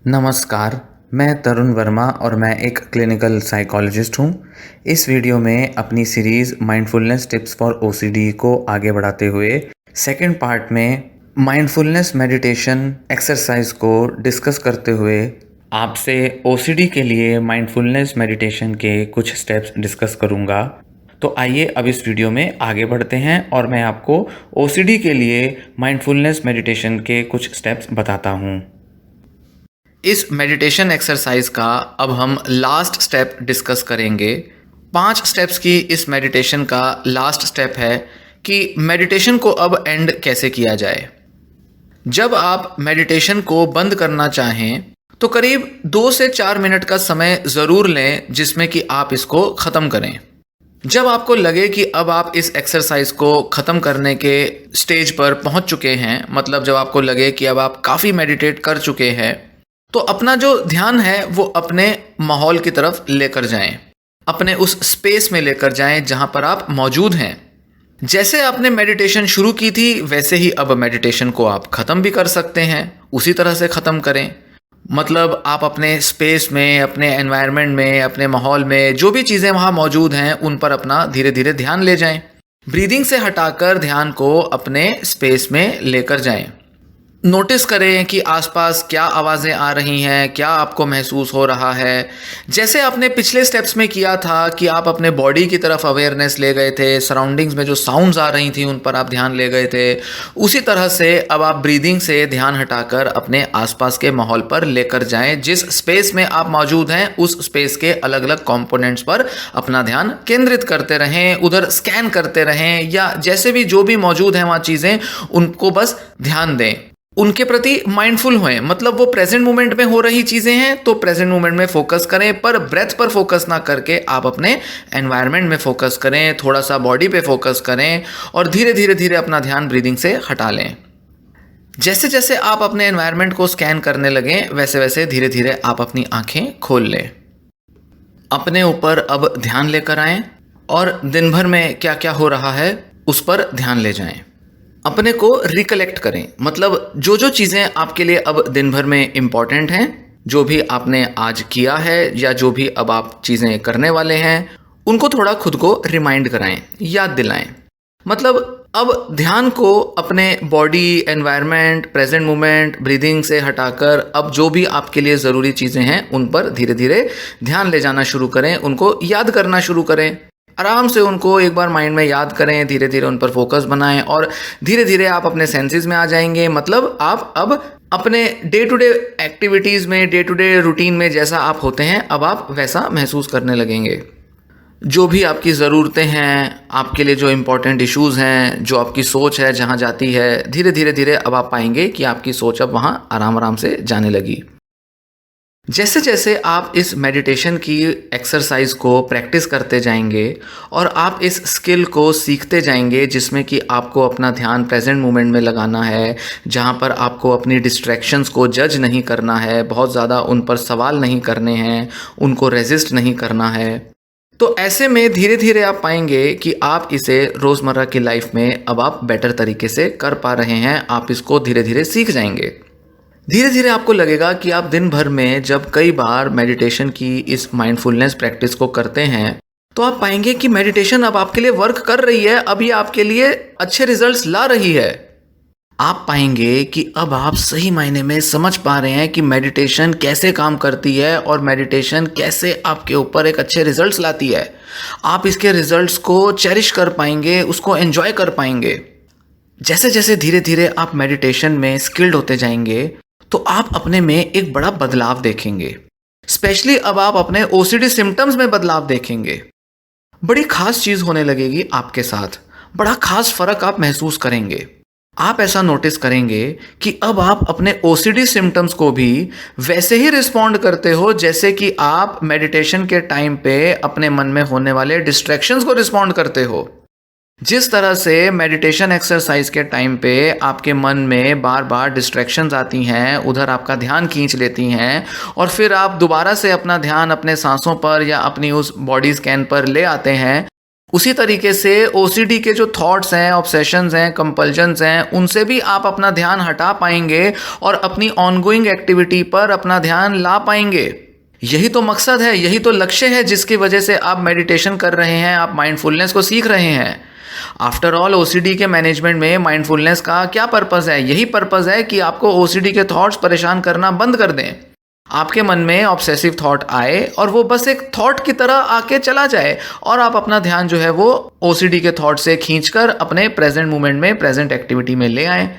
नमस्कार, मैं तरुण वर्मा और मैं एक क्लिनिकल साइकोलॉजिस्ट हूँ। इस वीडियो में अपनी series mindfulness tips for OCD को आगे बढ़ाते हुए सेकंड पार्ट में माइंडफुलनेस मेडिटेशन एक्सरसाइज को डिस्कस करते हुए आपसे ओसीडी के लिए माइंडफुलनेस मेडिटेशन के कुछ स्टेप्स डिस्कस करूँगा। तो आइए अब इस वीडियो में आगे बढ़ते हैं और मैं आपको ओसीडी के लिए माइंडफुलनेस मेडिटेशन के कुछ स्टेप्स बताता हूँ। इस मेडिटेशन एक्सरसाइज का अब हम लास्ट स्टेप डिस्कस करेंगे। 5 स्टेप्स की इस मेडिटेशन का लास्ट स्टेप है कि मेडिटेशन को अब एंड कैसे किया जाए। जब आप मेडिटेशन को बंद करना चाहें तो करीब 2 से 4 मिनट का समय ज़रूर लें जिसमें कि आप इसको ख़त्म करें। जब आपको लगे कि अब आप इस एक्सरसाइज को ख़त्म करने के स्टेज पर पहुंच चुके हैं, मतलब जब आपको लगे कि अब आप काफ़ी मेडिटेट कर चुके हैं, तो अपना जो ध्यान है वो अपने माहौल की तरफ लेकर जाएं, अपने उस स्पेस में लेकर जाएं जहां पर आप मौजूद हैं। जैसे आपने मेडिटेशन शुरू की थी वैसे ही अब मेडिटेशन को आप ख़त्म भी कर सकते हैं, उसी तरह से ख़त्म करें। मतलब आप अपने स्पेस में, अपने एनवायरनमेंट में, अपने माहौल में जो भी चीज़ें वहाँ मौजूद हैं उन पर अपना धीरे धीरे ध्यान ले जाएं। ब्रीदिंग से हटाकर ध्यान को अपने स्पेस में लेकर जाएं। नोटिस करें कि आसपास क्या आवाज़ें आ रही हैं, क्या आपको महसूस हो रहा है। जैसे आपने पिछले स्टेप्स में किया था कि आप अपने बॉडी की तरफ अवेयरनेस ले गए थे, सराउंडिंग्स में जो साउंड्स आ रही थी उन पर आप ध्यान ले गए थे, उसी तरह से अब आप ब्रीदिंग से ध्यान हटाकर अपने आसपास के माहौल पर लेकर जाएं। जिस स्पेस में आप मौजूद हैं उस स्पेस के अलग अलग कंपोनेंट्स पर अपना ध्यान केंद्रित करते रहें, उधर स्कैन करते रहें, या जैसे भी जो भी मौजूद हैं वहाँ चीज़ें, उनको बस ध्यान दें, उनके प्रति माइंडफुल होएं। मतलब वो प्रेजेंट मोमेंट में हो रही चीज़ें हैं तो प्रेजेंट मोमेंट में फोकस करें, पर ब्रेथ पर फोकस ना करके आप अपने एनवायरनमेंट में फोकस करें, थोड़ा सा बॉडी पे फोकस करें और धीरे धीरे धीरे अपना ध्यान ब्रीदिंग से हटा लें। जैसे जैसे आप अपने एनवायरनमेंट को स्कैन करने लगें वैसे वैसे धीरे धीरे आप अपनी आंखें खोल लें। अपने ऊपर अब ध्यान लेकर आएँ और दिन भर में क्या क्या हो रहा है उस पर ध्यान ले जाएं। अपने को रिकलेक्ट करें, मतलब जो जो चीज़ें आपके लिए अब दिन भर में इम्पॉर्टेंट हैं, जो भी आपने आज किया है या जो भी अब आप चीज़ें करने वाले हैं, उनको थोड़ा खुद को रिमाइंड कराएं, याद दिलाएं। मतलब अब ध्यान को अपने body, environment, present moment, breathing से हटाकर अब जो भी आपके लिए ज़रूरी चीज़ें हैं उन पर धीरे धीरे ध्यान ले जाना शुरू करें, उनको याद करना शुरू करें। आराम से उनको एक बार माइंड में याद करें, धीरे धीरे उन पर फोकस बनाएं और धीरे धीरे आप अपने सेंसेस में आ जाएंगे। मतलब आप अब अपने डे टू डे एक्टिविटीज़ में, डे टू डे रूटीन में जैसा आप होते हैं अब आप वैसा महसूस करने लगेंगे। जो भी आपकी ज़रूरतें हैं, आपके लिए जो इम्पोर्टेंट इश्यूज़ हैं, जो आपकी सोच है जहाँ जाती है, धीरे धीरे धीरे अब आप पाएंगे कि आपकी सोच अब वहाँ आराम आराम से जाने लगी। जैसे जैसे आप इस मेडिटेशन की एक्सरसाइज को प्रैक्टिस करते जाएंगे और आप इस स्किल को सीखते जाएंगे जिसमें कि आपको अपना ध्यान प्रेजेंट मोमेंट में लगाना है, जहां पर आपको अपनी डिस्ट्रैक्शंस को जज नहीं करना है, बहुत ज़्यादा उन पर सवाल नहीं करने हैं, उनको रेजिस्ट नहीं करना है, तो ऐसे में धीरे धीरे आप पाएंगे कि आप इसे रोज़मर्रा की लाइफ में अब आप बेटर तरीके से कर पा रहे हैं। आप इसको धीरे धीरे सीख जाएंगे। धीरे धीरे आपको लगेगा कि आप दिन भर में जब कई बार मेडिटेशन की इस माइंडफुलनेस प्रैक्टिस को करते हैं तो आप पाएंगे कि मेडिटेशन अब आपके लिए वर्क कर रही है, अब ये आपके लिए अच्छे रिजल्ट्स ला रही है। आप पाएंगे कि अब आप सही मायने में समझ पा रहे हैं कि मेडिटेशन कैसे काम करती है और मेडिटेशन कैसे आपके ऊपर एक अच्छे रिजल्ट्स लाती है। आप इसके रिजल्ट्स को चेरिश कर पाएंगे, उसको एंजॉय कर पाएंगे। जैसे जैसे धीरे धीरे आप मेडिटेशन में स्किल्ड होते जाएंगे तो आप अपने में एक बड़ा बदलाव देखेंगे। स्पेशली अब आप अपने ओसीडी सिम्टम्स में बदलाव देखेंगे। बड़ी खास चीज़ होने लगेगी आपके साथ, बड़ा खास फर्क आप महसूस करेंगे। आप ऐसा नोटिस करेंगे कि अब आप अपने ओसीडी सिम्टम्स को भी वैसे ही रिस्पॉन्ड करते हो जैसे कि आप मेडिटेशन के टाइम पे अपने मन में होने वाले डिस्ट्रैक्शंस को रिस्पॉन्ड करते हो। जिस तरह से मेडिटेशन एक्सरसाइज के टाइम पे आपके मन में बार बार डिस्ट्रैक्शंस आती हैं, उधर आपका ध्यान खींच लेती हैं और फिर आप दोबारा से अपना ध्यान अपने सांसों पर या अपनी उस बॉडी स्कैन पर ले आते हैं, उसी तरीके से ओसीडी के जो थॉट्स हैं, ऑब्सेशंस हैं, कंपल्जन्स हैं, उनसे भी आप अपना ध्यान हटा पाएंगे और अपनी ऑनगोइंग एक्टिविटी पर अपना ध्यान ला पाएंगे। यही तो मकसद है, यही तो लक्ष्य है जिसकी वजह से आप मेडिटेशन कर रहे हैं, आप माइंडफुलनेस को सीख रहे हैं। आफ्टर ऑल ओसीडी के मैनेजमेंट में माइंडफुलनेस का क्या पर्पस है? यही पर्पस है कि आपको ओसीडी के थॉट्स परेशान करना बंद कर दें। आपके मन में ऑब्सेसिव थॉट आए और वो बस एक थॉट की तरह आके चला जाए और आप अपना ध्यान जो है वो ओसीडी के थॉट से खींचकर अपने प्रेजेंट मोमेंट में, प्रेजेंट एक्टिविटी में ले आए।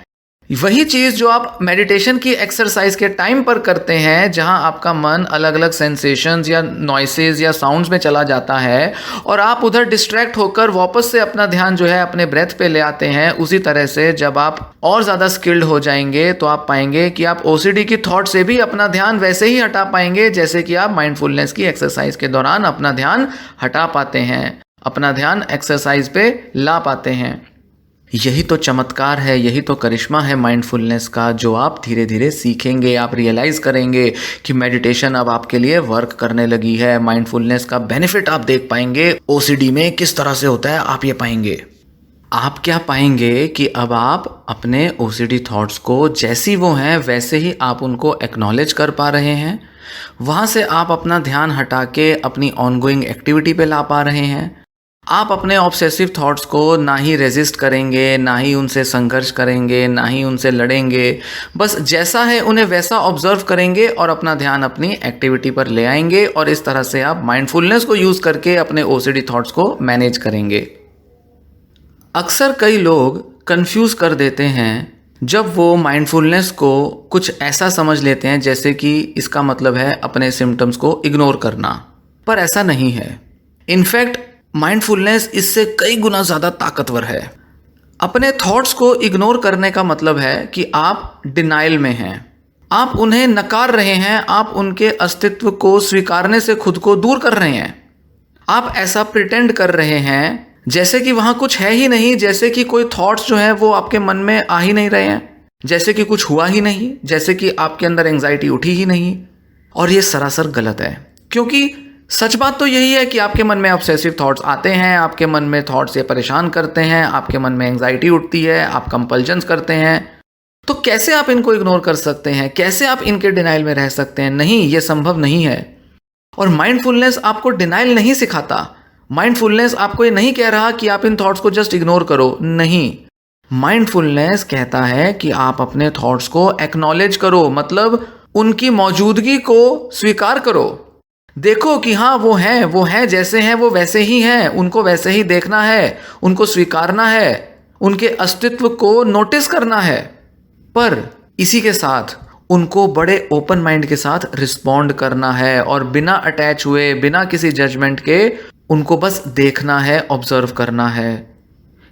वही चीज़ जो आप मेडिटेशन की एक्सरसाइज के टाइम पर करते हैं, जहां आपका मन अलग अलग सेंसेशंस या नॉइसेस या साउंड्स में चला जाता है और आप उधर डिस्ट्रैक्ट होकर वापस से अपना ध्यान जो है अपने ब्रेथ पे ले आते हैं, उसी तरह से जब आप और ज़्यादा स्किल्ड हो जाएंगे तो आप पाएंगे कि आप ओसीडी की थॉट से भी अपना ध्यान वैसे ही हटा पाएंगे जैसे कि आप माइंडफुलनेस की एक्सरसाइज के दौरान अपना ध्यान हटा पाते हैं, अपना ध्यान एक्सरसाइज पे ला पाते हैं। यही तो चमत्कार है, यही तो करिश्मा है माइंडफुलनेस का, जो आप धीरे धीरे सीखेंगे। आप रियलाइज़ करेंगे कि मेडिटेशन अब आपके लिए वर्क करने लगी है। माइंडफुलनेस का बेनिफिट आप देख पाएंगे। ओसीडी में किस तरह से होता है आप ये पाएंगे। आप क्या पाएंगे कि अब आप अपने ओसीडी थॉट्स को जैसी वो हैं वैसे ही आप उनको एक्नॉलेज कर पा रहे हैं। वहाँ से आप अपना ध्यान हटा के अपनी ऑनगोइंग एक्टिविटी पे ला पा रहे हैं। आप अपने ऑब्सेसिव थॉट्स को ना ही रेजिस्ट करेंगे, ना ही उनसे संघर्ष करेंगे, ना ही उनसे लड़ेंगे। बस जैसा है उन्हें वैसा ऑब्जर्व करेंगे और अपना ध्यान अपनी एक्टिविटी पर ले आएंगे और इस तरह से आप माइंडफुलनेस को यूज़ करके अपने ओसीडी थॉट्स को मैनेज करेंगे। अक्सर कई लोग कंफ्यूज कर देते हैं जब वो माइंडफुलनेस को कुछ ऐसा समझ लेते हैं जैसे कि इसका मतलब है अपने सिम्टम्स को इग्नोर करना, पर ऐसा नहीं है। इनफैक्ट माइंडफुलनेस इससे कई गुना ज़्यादा ताकतवर है। अपने थॉट्स को इग्नोर करने का मतलब है कि आप डिनाइल में हैं, आप उन्हें नकार रहे हैं, आप उनके अस्तित्व को स्वीकारने से खुद को दूर कर रहे हैं। आप ऐसा प्रिटेंड कर रहे हैं जैसे कि वहाँ कुछ है ही नहीं, जैसे कि कोई थॉट्स जो हैं वो आपके मन में आ ही नहीं रहे हैं, जैसे कि कुछ हुआ ही नहीं, जैसे कि आपके अंदर एंग्जाइटी उठी ही नहीं। और ये सरासर गलत है, क्योंकि सच बात तो यही है कि आपके मन में ऑब्सेसिव थॉट्स आते हैं, आपके मन में थॉट्स ये परेशान करते हैं, आपके मन में एंग्जाइटी उठती है, आप कंपल्जन्स करते हैं। तो कैसे आप इनको इग्नोर कर सकते हैं? कैसे आप इनके डिनाइल में रह सकते हैं? नहीं, ये संभव नहीं है। और माइंडफुलनेस आपको डिनाइल नहीं सिखाता। माइंडफुलनेस आपको ये नहीं कह रहा कि आप इन थॉट्स को जस्ट इग्नोर करो। नहीं, माइंडफुलनेस कहता है कि आप अपने थॉट्स को एक्नॉलेज करो, मतलब उनकी मौजूदगी को स्वीकार करो। देखो कि हाँ वो हैं जैसे हैं वो वैसे ही हैं, उनको वैसे ही देखना है, उनको स्वीकारना है, उनके अस्तित्व को नोटिस करना है, पर इसी के साथ उनको बड़े ओपन माइंड के साथ रिस्पॉन्ड करना है और बिना अटैच हुए, बिना किसी जजमेंट के उनको बस देखना है, ऑब्जर्व करना है।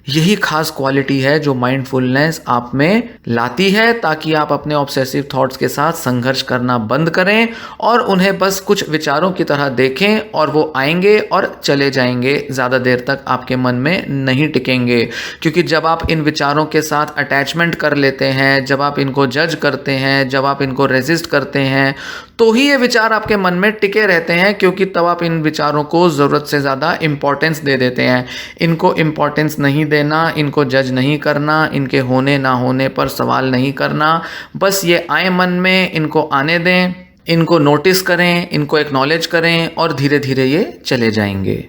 यही खास क्वालिटी है जो माइंडफुलनेस आप में लाती है, ताकि आप अपने ऑब्सेसिव थॉट्स के साथ संघर्ष करना बंद करें और उन्हें बस कुछ विचारों की तरह देखें और वो आएंगे और चले जाएंगे, ज़्यादा देर तक आपके मन में नहीं टिकेंगे। क्योंकि जब आप इन विचारों के साथ अटैचमेंट कर लेते हैं, जब आप इनको जज करते हैं, जब आप इनको रेजिस्ट करते हैं, तो ही ये विचार आपके मन में टिके रहते हैं, क्योंकि तब आप इन विचारों को ज़रूरत से ज़्यादा इम्पोर्टेंस दे देते हैं। इनको इम्पोर्टेंस नहीं देना, इनको जज नहीं करना, इनके होने ना होने पर सवाल नहीं करना, बस ये आए मन में, इनको आने दें, इनको नोटिस करें, इनको एक्नॉलेज करें और धीरे धीरे ये चले जाएंगे।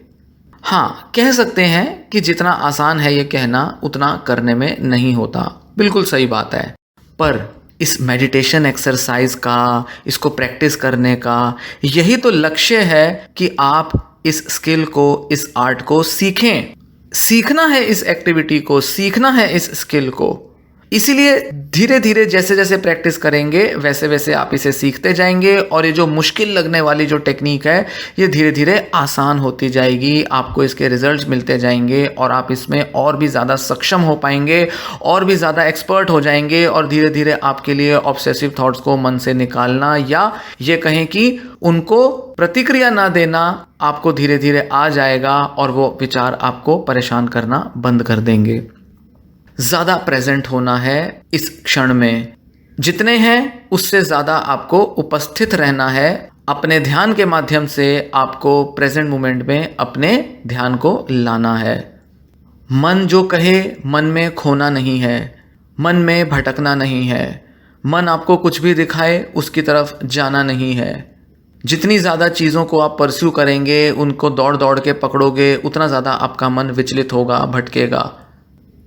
हाँ, कह सकते हैं कि जितना आसान है ये कहना उतना करने में नहीं होता, बिल्कुल सही बात है। पर इस मेडिटेशन एक्सरसाइज का, इसको प्रैक्टिस करने का यही तो लक्ष्य है कि आप इस स्किल को, इस आर्ट को सीखें। सीखना है इस एक्टिविटी को, सीखना है इस स्किल को। इसीलिए धीरे धीरे जैसे जैसे प्रैक्टिस करेंगे वैसे वैसे आप इसे सीखते जाएंगे और ये जो मुश्किल लगने वाली जो टेक्निक है ये धीरे धीरे आसान होती जाएगी। आपको इसके रिजल्ट्स मिलते जाएंगे और आप इसमें और भी ज़्यादा सक्षम हो पाएंगे, और भी ज़्यादा एक्सपर्ट हो जाएंगे, और धीरे धीरे आपके लिए ऑब्सेसिव थॉट्स को मन से निकालना, या ये कहें कि उनको प्रतिक्रिया ना देना, आपको धीरे धीरे आ जाएगा और वो विचार आपको परेशान करना बंद कर देंगे। ज़्यादा प्रेजेंट होना है इस क्षण में, जितने हैं उससे ज़्यादा आपको उपस्थित रहना है, अपने ध्यान के माध्यम से आपको प्रेजेंट मोमेंट में अपने ध्यान को लाना है। मन जो कहे मन में खोना नहीं है, मन में भटकना नहीं है, मन आपको कुछ भी दिखाए उसकी तरफ जाना नहीं है। जितनी ज़्यादा चीज़ों को आप परस्यू करेंगे, उनको दौड़ दौड़ के पकड़ोगे, उतना ज़्यादा आपका मन विचलित होगा, भटकेगा।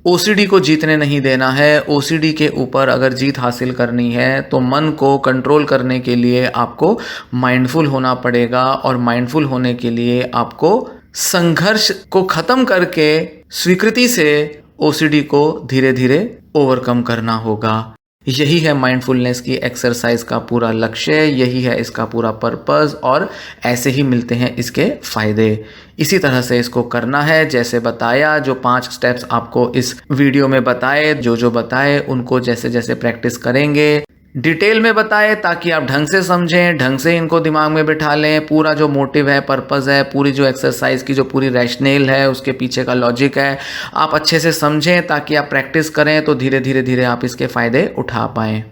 ओसीडी को जीतने नहीं देना है। ओसीडी के ऊपर अगर जीत हासिल करनी है तो मन को कंट्रोल करने के लिए आपको माइंडफुल होना पड़ेगा, और माइंडफुल होने के लिए आपको संघर्ष को ख़त्म करके स्वीकृति से ओसीडी को धीरे धीरे ओवरकम करना होगा। यही है माइंडफुलनेस की एक्सरसाइज का पूरा लक्ष्य, यही है इसका पूरा पर्पस, और ऐसे ही मिलते हैं इसके फ़ायदे। इसी तरह से इसको करना है जैसे बताया, जो 5 स्टेप्स आपको इस वीडियो में बताए, जो बताए उनको जैसे जैसे प्रैक्टिस करेंगे, डिटेल में बताए ताकि आप ढंग से समझें, ढंग से इनको दिमाग में बिठा लें। पूरा जो मोटिव है, पर्पस है, पूरी जो एक्सरसाइज की जो पूरी रैशनेल है, उसके पीछे का लॉजिक है, आप अच्छे से समझें ताकि आप प्रैक्टिस करें तो धीरे धीरे आप इसके फ़ायदे उठा पाएँ।